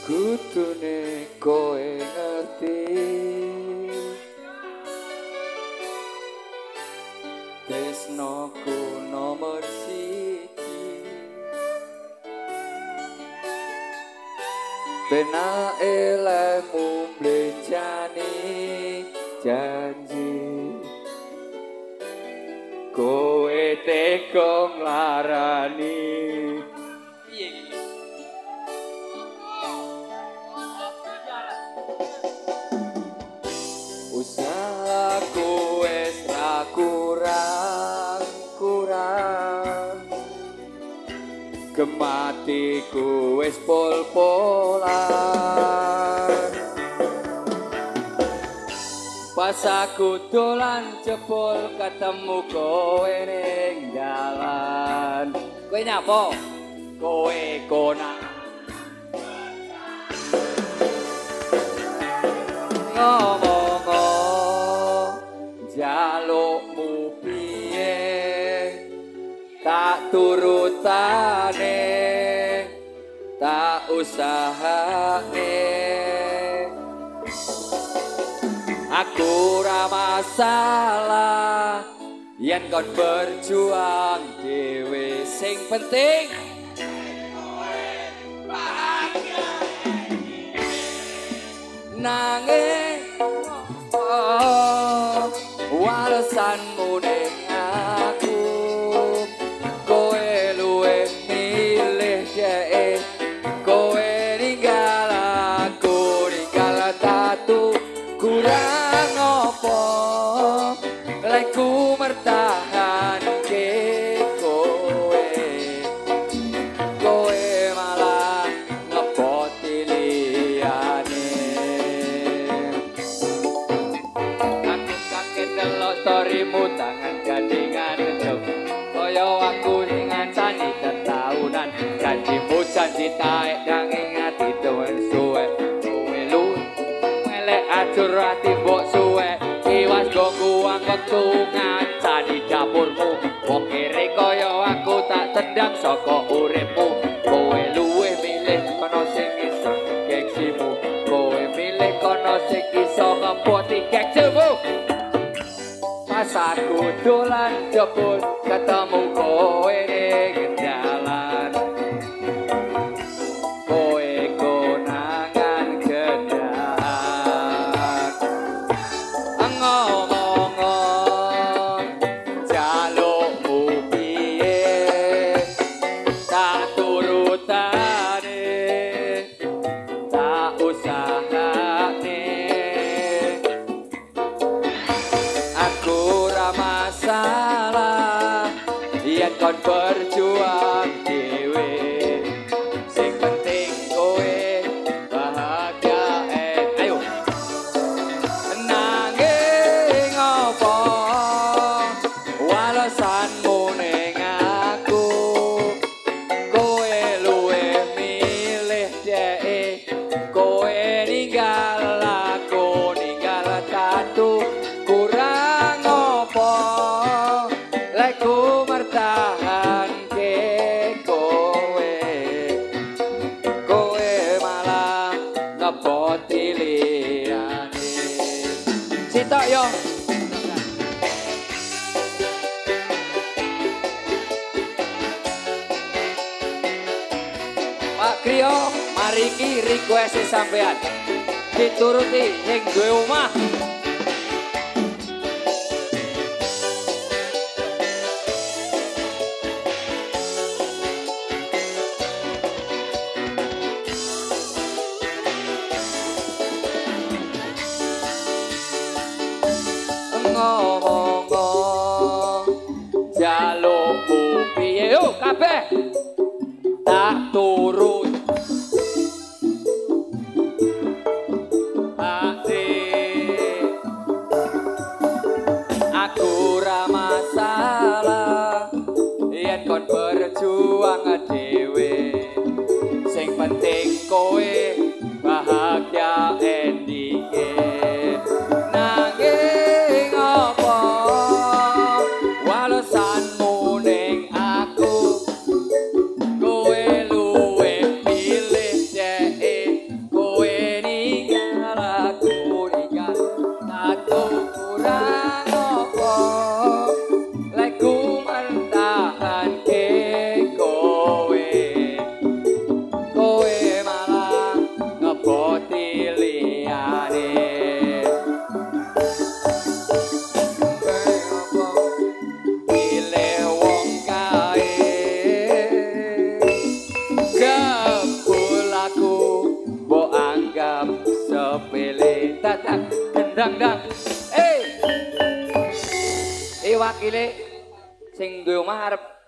Kutune koe ngerti tresnoku nomor siji penake lemu mlenjani janji kowe tega nglarani usahaku wis ra kurang gematiku wis pol-polan pas aku dolan jebol ketemu kowe ning dalan kowe nyapa kowe konang ngomong jalukmu piye tak turutane tak usahane aku ora masalah yen kon berjuang dhewe sing penting nanging walesanmu ning aku kowe luwih milih dhek kowe ninggal aku ninggal tatu kurang apa lekku mertahanke kowe kowe malah ngepoti liyane aku kaget delok storymu tangan gandingan ngejok kaya aku sing ngancani tetahunan janjimu janji taek nanging ati tuwes suwe kowe lu melek ajur ati mbok suwe iwas gongguang wektu ngancani dapurmu wong kere kaya aku tak tendang saka uripmu kowe luwih milih kono sing iso keksimu kowe milih kono sing iso ngempoti keksimu pas aku dolan jebul ketemu kowe ning dalan kowe konangan gendahan ngomong jalukmu piye tak turutane tak usahane aku ora masalah yen kon berjuang dhewe sing penting kowe bahagia ayo nanging apa walesanmu ning aku kowe luwih milih dhek kowe ninggal aku ninggal tatu kurang apa lekku mertahanke kowe kowe malah ngepoti liyane sitok yo Pak Krio mari iki request sampean dituruti ning duwe omah ngomong jalukmu piye yo kabeh tak turut aku ora masalah yen kon berjuang dhewe sing penting kowe bahagia endinge nanging apa walesanmu ning aku kowe luwih pilih dhek dang. Wakile sing duwe omah arep